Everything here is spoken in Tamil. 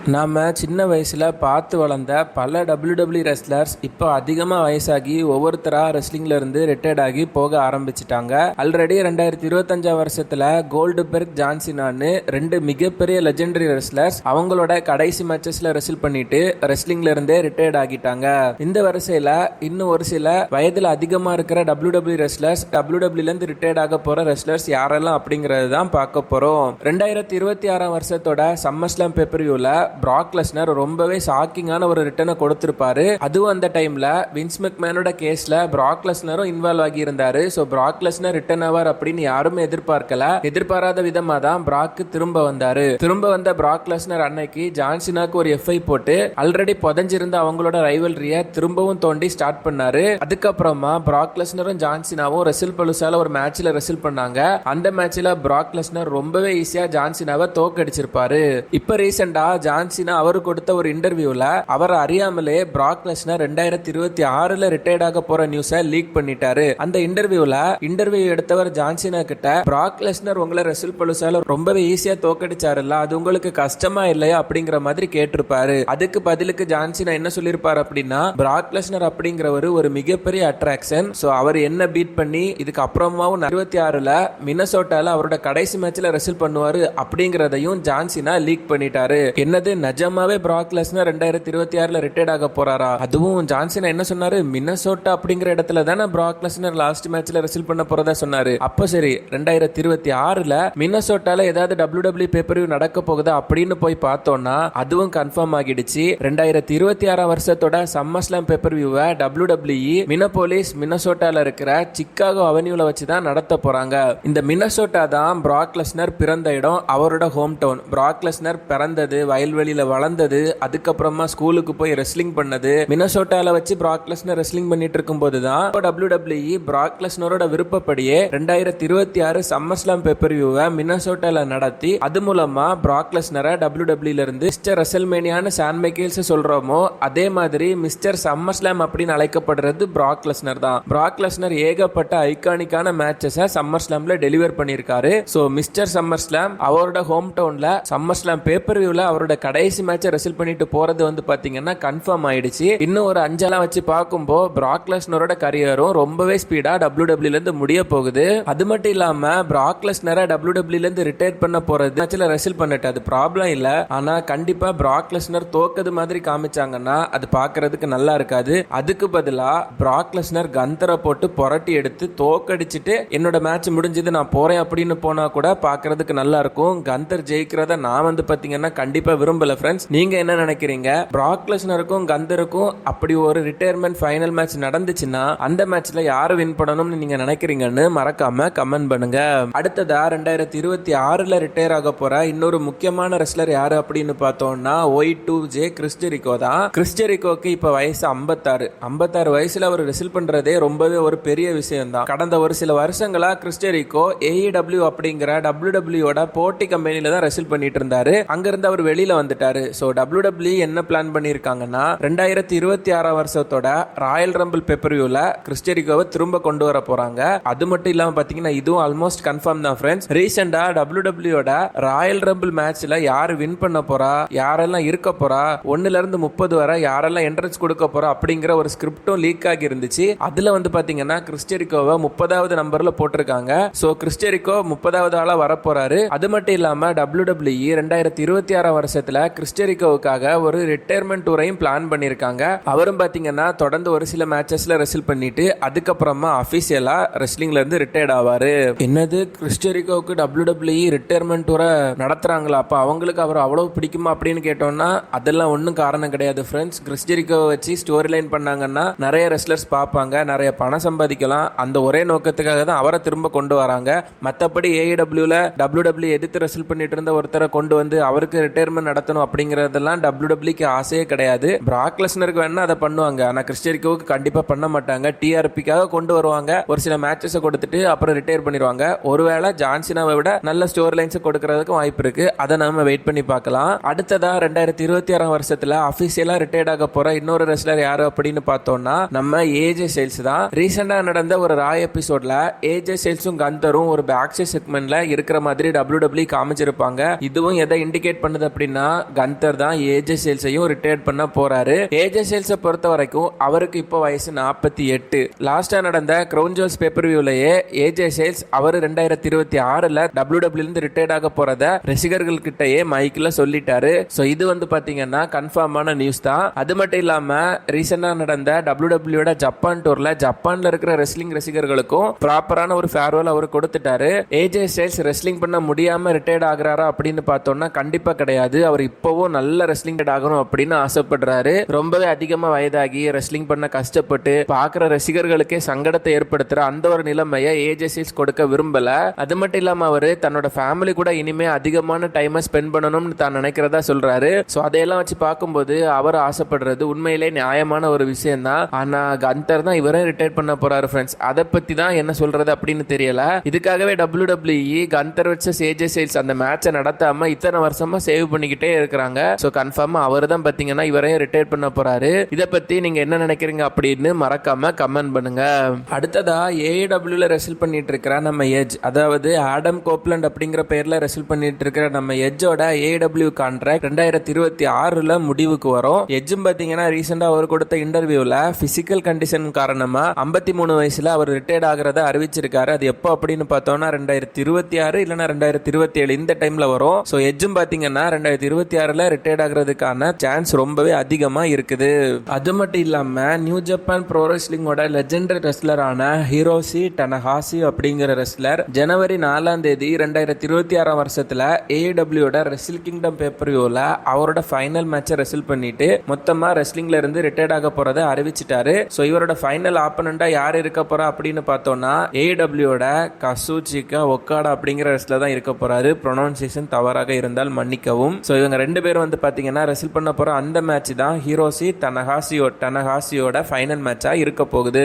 நாம சின்ன வயசுல பார்த்து வளர்ந்த பல WWE ரெஸ்லர்ஸ் இப்போ அதிகமா வயசாகி ஒவ்வொருத்தரா ரெஸ்லிங்ல இருந்து ரிட்டையர்ட் ஆகி போக ஆரம்பிச்சிட்டாங்க. ஆல்ரெடி 2025 வருஷத்துல கோல்டுபெர்க், ஜான்சினான்னு ரெண்டு மிகப்பெரிய லெஜெண்டரி ரெஸ்லர்ஸ் அவங்களோட கடைசி மேட்சஸ்ல ரெஸ்ல் பண்ணிட்டு ரெஸ்லிங்ல இருந்தே ரிட்டையர்ட் ஆகிட்டாங்க. இந்த வரிசையில இன்னும் ஒரு சில வயதுல அதிகமா இருக்கிற WWE ரெஸ்லர்ஸ் WWE இருந்து ரிட்டையர்ட் ஆக போற ரெஸ்லர்ஸ் யாரெல்லாம் அப்படிங்கறது தான் பார்க்க போறோம். 2026 வருஷத்தோட சம்மர்ஸ்லாம் பேப்பர்வியூல பிராக் லெஸ்னர் ரொம்பவே ஷாக்கிங்கான ஒரு ரிட்டர்னை கொடுத்திருப்பாரு. அதுவும் அந்த டைம்ல வின்ஸ் மெக்மேனோட கேஸ்ல பிராக் லெஸ்னரும் இன்வால்வ் ஆகி இருந்தாரு. சோ பிராக் லெஸ்னர் ரிட்டர்ன் ஆவார் அப்படின்னு யாருமே எதிர்பார்க்கல. எதிர்பாராத விதமா தான் பிராக் திரும்ப வந்தாரு. திரும்ப வந்த பிராக் லெஸ்னர் அன்னைக்கு ஜான்சினாக்கு ஒரு எஃப்ஐ போட்டு ஆல்ரெடி புதஞ்சிருந்த அவங்களோட ரைவல்ரிய திரும்பவும் தோண்டி ஸ்டார்ட் பண்ணாரு. அதுக்கப்புறமா பிராக் லெஸ்னரும் ஜான்சினாவும் ரெசில் பலுசால ஒரு மேட்ச்ல ரெசில் பண்ணாங்க. அந்த மேட்ச்ல பிராக் லெஸ்னர் ரொம்பவே ஈஸியா ஜான்சினாவை தோக்கடிச்சிருப்பாரு. இப்ப ரீசெண்டா ஜான்சினா அவர் கொடுத்த ஒரு இன்டர்வியூல அவர் அறியாமலே பிராக் லெஸ்னர் 2026 ரிட்டையர்ட் ஆக போற நியூஸை லீக் பண்ணிட்டாரு. அந்த இன்டர்வியூ எடுத்தவர் ஜான்சினா கிட்ட பிராக் லெஸ்னர் உங்களை ரெசில் பலுசால ரொம்பவே ஈஸியா தோக்கடிச்சாருல்ல, அது உங்களுக்கு கஷ்டமா இல்லையா அப்படிங்கிற மாதிரி கேட்டிருப்பாரு. அதுக்கு பதிலுக்கு ஜான்சினா என்ன சொல்லிருப்பாரு அப்படின்னா, பிராக் லெஸ்னர் அப்படிங்கிறவர் ஒரு மிகப்பெரிய அட்ராக்ஷன். சோ அவர் என்ன பீட் பண்ணி இதுக்கு அப்புறமாவும் 26 மினசோட்டால அவரோட கடைசி மேட்ச்ல ரெசில் பண்ணுவாரு அப்படிங்கறதையும் ஜான்சினா லீக் பண்ணிட்டாரு. என்னது, நிஜமாவே பிராக் லெஸ்னர் 2026 ரிட்டையர்ட் ஆக போறாரா? அதுவும் ஜான்சினா என்ன சொன்னாரு, மினசோட்டா அப்படிங்கிற இடத்துல தானே பிராக் லெஸ்னர் லாஸ்ட் மேட்ச்ல ரெசில் பண்ண போறதா சொன்னாரு. அப்போ சரி, 2026 மினசோட்டால ஏதாவது WWE பேப்பர்வியூ நடக்க போகுதா அப்படின்னு போய் பார்த்தோம்னா அதுவும் கன்ஃபார்ம் ஆகிடுச்சு. 2026 வருஷத்தோட சம்மர்ஸ்லாம் பேப்பர்வியூவை WWE மினபோலிஸ், மினசோட்டால இருக்கிற சிக்காகோ அவென்யூல வச்சு தான் நடத்த போறாங்க. இந்த மினசோட்டா தான் பிராக் லெஸ்னர் பிறந்த இடம், அவரோட ஹோம் டவுன். பிராக் லெஸ்னர் பிறந்தது, வயல்வெளியில வளர்ந்தது, அதுக்கப்புறமா ஸ்கூலுக்கு போய் ரெஸ்லிங் பண்ணது மினசோட்டால வச்சு பிராக் லெஸ்னர் ரெஸ்லிங் பண்ணிட்டு இருக்கும் போதுதான் WWE பிராக் லெஸ்னரோட விருப்பப்படியே 2026 சம்மர்ஸ்லாம் பேப்பர்வியூவை மினசோட்டால நடத்தி அது மூலமா பிராக் லெஸ்னரை WWE இருந்து மிஸ்டர் ரெசல்மேனியான்னு சான் மைக்கேல்ஸ் சொல்றோமோ அதே மாதிரி மிஸ்டர் சம்மர்ஸ்லாம் அப்படின்னு அழைக்கப்படுறது பிராக் லெஸ்னர் தான். பிராக் லெஸ்னர் ஏகப்பட்ட ஐகானிக்கான மேட்சஸை சம்மர்ஸ்லாம்ல டெலிவர் பண்ணியிருக்காரு. சோ மிஸ்டர் சம்மர்ஸ்லாம் அவரோட ஹோம் டவுன்ல சம்மர்ஸ்லாம் பேப்பர்வியூல அவரோட கடைசி மேட்சை ரெசில் பண்ணிட்டு போறது வந்து பாத்தீங்கன்னா கன்ஃபார்ம் ஆயிடுச்சு. இன்னும் ஒரு 5 வச்சு பார்க்கும்போது பிராக் லெஸ்னரோட கரியரும் ரொம்பவே ஸ்பீடா WWE இருந்து முடிய போகுது. அது மட்டும் இல்லாம பிராக் லெஸ்னரை WWE இருந்து ரிட்டையர் பண்ண போறது மேட்ச்ல ரெசில் பண்ணிட்டு அது ப்ராப்ளம் இல்ல. ஆனா கண்டிப்பா பிராக் லெஸ்னர் தோக்கது மாதிரி காமிச்சாங்கன்னா அது பாக்குறதுக்கு நல்லா இருக்காது. அதுக்கு பதிலா பிராக் லெஸ்னர் கந்தரை போட்டு புரட்டி எடுத்து தோக்கடிச்சிட்டு என்னோட மேட்ச் முடிஞ்சது நான் போறேன் அப்படின்னு போனா கூட பாக்குறதுக்கு நல்லா இருக்கும். கந்தர் ஜெயிக்கிறத நான் வந்து பாத்தீங்கன்னா கண்டிப்பா விரும்பல. ஃப்ரெண்ட்ஸ், நீங்க என்ன நினைக்கிறீங்க? பிராக் லெஸ்னருக்கும் கந்தருக்கும் அப்படி ஒரு ரிட்டையர்மெண்ட் ஃபைனல் மேட்ச் நடந்துச்சுன்னா அந்த மேட்ச்ல யாரு வின் பண்ணணும்னு நீங்க நினைக்கிறீங்கன்னு மறக்காம கமெண்ட் பண்ணுங்க. அடுத்ததா 2026 ரிட்டையர் ஆக போற இன்னொரு முக்கியமான ரெஸ்லர் யாரு அப்படின்னு பார்த்தோம்னா Y2J கிறிஸ் ஜெரிகோ தான். கிறிஸ் ஜெரிகோக்கு இப்ப வயசு 56 வயசுல அவர் ரெசில் பண்றதே ரொம்பவே ஒரு பெரிய விஷயம் தான். கடந்த ஒரு சில வருஷங்களா கிறிஸ் ஜெரிகோ AEW அப்படிங்கிற WWE போட்டி கம்பெனில தான் ரெசில் பண்ணிட்டு இருந்தாரு. அங்கிருந்து அவர் வெளியில வந்துட்டாரு. சோ WWE என்ன பிளான் பண்ணிருக்காங்கன்னா 2026 வருஷத்தோட ராயல் ரம்பிள் பேப்பர்வியூல கிறிஸ் ஜெரிகோவை திரும்ப கொண்டு வர போறாங்க. அது மட்டும் இல்லாம பாத்தீங்கன்னா இதுவும் ஆல்மோஸ்ட் கன்ஃபார்ம் தான் ஃப்ரெண்ட்ஸ். ரீசெண்டா WWE ராயல் ரம்பிள் மேட்ச்ல யாரு வின் பண்ண போறா, யாரெல்லாம் இருக்க போறா, 1 இருந்து 30 வரை யாரெல்லாம் என்ட்ரன்ஸ் கொடுக்க போறா அப்படிங்கிற ஒரு ஸ்கிரிப்டும் லீக் ஆகி இருந்துச்சு. அதுல வந்து பாத்தீங்கன்னா கிறிஸ் ஜெரிகோவை 30வது நம்பர்ல போட்டிருக்காங்க. சோ கிறிஸ் ஜெரிகோ 30வது ஆளா வர போறாரு. அது மட்டும் இல்லாம WWE 2026 வருஷத்துல கிறிஸ் ஜெரிகோவுக்காக ஒரு ரிட்டையர்மெண்ட் டூரையும் பிளான் பண்ணிருக்காங்க. அவரும் பாத்தீங்கன்னா தொடர்ந்து ஒரு சில மேட்சஸ்ல ரெசில் பண்ணிட்டு அதுக்கப்புறமா அபிஷியலா ரெஸ்லிங்ல இருந்து ரிட்டையர்ட் ஆவாரு. என்னது, கிறிஸ் ஜெரிகோவுக்கு WWE ரிட்டையர்மெண்ட் டூரை நடத்துறாங்களா? அப்ப அவங்களுக்கு அவர் அவ்வளவு பிடிக்குமா அப்படின்னு கேட்டோம்னா அதெல்லாம் ஒன்றும் காரணம் கிடையாது ஃப்ரெண்ட்ஸ். கிறிஸ் ஜெரிகோவை வச்சு ஸ்டோரி லைன் பண்ணாங்கன்னா நிறைய ரெஸ்லர்ஸ் பார்ப்பாங்க, நிறைய பணம் சம்பாதிக்கலாம். அந்த ஒரே நோக்கத்துக்காக தான் அவரை திரும்ப கொண்டு வராங்க. மற்றபடி AEWல WWE எதிர்த்து ரெசில் பண்ணிட்டு இருந்த ஒருத்தரை கொண்டு வந்து அவருக்கு ரிட்டையர்மெண்ட் நடத்தணும் அப்படிங்கறதெல்லாம் WWEக்கு ஆசையே கிடையாது. பிராக் லெஸ்னருக்கு வேணா அதை பண்ணுவாங்க, ஆனா கிறிஸ் ஜெரிகோவுக்கு கண்டிப்பா பண்ண மாட்டாங்க. TRPக்காக கொண்டு வருவாங்க, ஒரு சில மேட்சஸ் கொடுத்துட்டு அப்புறம் ரிட்டையர் பண்ணிடுவாங்க. ஒருவேளை ஜான்சினாவை விட நல்ல ஸ்டோரி லைன்ஸ் கொடுக்கறதுக்கு வாய்ப்பு இருக்கு. அதை நாம வெயிட் பண்ணி பார்க்கலாம். அடுத்ததா 2026 வருஷத்துல அபிஷியலா ரிட்டையர்ட் ஆக போற இன்னொரு ரெஸ்லர் யாரு அப்படின்னு பார்த்தோம்னா நம்ம AJ ஸ்டைல்ஸ் தான். ரீசெண்டா நடந்த ஒரு ராய் எபிசோட்ல AJ ஸ்டைல்ஸும் கந்தரும் ஒரு பேக் செக்மெண்ட்ல இருக்கிற மாதிரி WWE காமிச்சிருப்பாங்க. இதுவும் எதை இண்டிகேட் பண்ணுது அப்படின்னா கந்தர் தான் ஏஜே சேல்ஸையும் ரிட்டையர்ட் பண்ண போறாரு. ஏஜே சேல்ஸை பொறுத்த வரைக்கும் அவருக்கு இப்போ வயசு 48. லாஸ்டா நடந்த கிரவுன் ஜுவல்ஸ் பேப்பர் வியூலயே ஏஜே சேல்ஸ் அவர் 2026ல WWE இருந்து ரிட்டையர்ட் ஆக போறத ரசிகர்கள் கிட்டயே மைக்ல சொல்லிட்டாரு. சோ இது பாத்தீங்கன்னா கன்ஃபார்மான நியூஸ் தான். அது மட்டும் இல்லாம ரீசெண்டா நடந்த WWE ஜப்பான் டூர்ல ஜப்பான்ல இருக்கிற ரெஸ்லிங் ரசிகர்களுக்கும் ப்ராப்பரான ஒரு ஃபேர்வெல் அவர் கொடுத்துட்டாரு. ஏஜே சேல்ஸ் ரெஸ்லிங் பண்ண முடியாம ரிட்டையர்ட் ஆகுறாரா அப்படின்னு பார்த்தோம்னா கண்டிப்பா கிடையாது. அவர் இப்பவும் நல்ல ரெஸ்லிங் ஆகணும் அப்படின்னு ஆசைப்படுறாரு. ரொம்பவே அதிகமா வயதாகி ரெஸ்லிங் பண்ண கஷ்டப்பட்டு பாக்குற ரசிகர்களுக்கே சங்கடத்தை ஏற்படுத்துற அந்த ஒரு நிலைமையை ஏஜே சேல்ஸ் கொடுக்க விரும்பல. அது மட்டும் இல்லாம அவரு தன்னோட ஃபேமிலி கூட இனிமே அதிகமான டைமை ஸ்பெண்ட் பண்ணணும்னு தான் நினைக்கிறதா சொல்றாரு. சோ அதையெல்லாம் வச்சு பார்க்கும்போது அவர் ஆசைப்படுறது உண்மையிலே நியாயமான ஒரு விஷயம் தான். ஆனா கந்தர் தான் இவரே ரிட்டையர் பண்ண போறாரு ஃப்ரெண்ட்ஸ். அதை பத்தி தான் என்ன சொல்றது அப்படின்னு தெரியல. இதுக்காகவே WWE கந்தர் வச்ச ஏஜே சேல்ஸ் அந்த மேட்சை நடத்தாம இத்தனை வருஷமா சேவ் பண்ணிக்கிட்டே இருக்கிறாங்க. சோ கன்ஃபார்மா அவர் தான் பாத்தீங்கன்னா இவரே ரிட்டையர் பண்ண போறாரு. இத பத்தி நீங்க என்ன நினைக்கிறீங்க அப்படின்னு மறக்காம கமெண்ட் பண்ணுங்க. அடுத்ததா AEWல ரெஸ்ல் பண்ணிட்டு இருக்கிற நம்ம எட்ஜ், அதாவது ஆடம் கோப்லண்ட் அப்படிங்கிற பேர்ல ரெஸ்ல் பண்ணிட்டு இருக்கிற நம்ம எட்ஜோட AEW கான்ட்ராக்ட் 2026ல முடிவுக்கு வரும். எட்ஜும் பாத்தீங்கன்னா ரீசெண்டா அவர் கொடுத்த இன்டர்வியூல பிசிக்கல் கண்டிஷன் காரணமா 53 வயசுல அவர் ரிட்டையர்ட் ஆகிறத அறிவிச்சிருக்காரு. அது எப்போ அப்படின்னு பார்த்தோம்னா 2026 இல்லைன்னா 2027 இந்த டைம்ல வரும். சோ எட்ஜும் பாத்தீங்கன்னா 2026ல ரிட்டையர்ட் ஆகிறதுக்கான சான்ஸ் ரொம்பவே அதிகமா இருக்குது. அது மட்டும் இல்லாம நியூ ஜப்பான் ப்ரோ ரெஸ்லிங்கோட லெஜெண்டரி ரெஸ்லரான ஹிரோஷி டனஹாஷி அப்படிங்கிற ரெஸ்லர் ஜனவரி 4ஆம் தேதி 2026 வருஷத்துல AEWோட ரெஸ்ல் கிங்டம் பேப்பர் வியூல அவரோட ஃபைனல் மேட்சை ரெஸ்ல் பண்ணிட்டு மொத்தமா ரெஸ்லிங்ல இருந்து ரிட்டையர்ட் ஆக போறதை அறிவிச்சிட்டாரு. சோ இவரோட ஃபைனல் ஆப்பனண்டா யார் இருக்க போறா அப்படின்னு பார்த்தோம்னா AEWோட கசுச்சிகா ஒக்காடா அப்படிங்கிற ரெஸ்லர் தான் இருக்க போறாரு. ப்ரொனவுன்சியேஷன் தவறாக இருந்தால் மன்னிக்கவும். சோ இவங்க ரெண்டு பேரும் பாத்தீங்கன்னா ரெஸ்ல் பண்ண போற அந்த மேட்ச் தான் ஹிரோஷி டனஹாஷியோட ஃபைனல் மேட்சா இருக்க போகுது.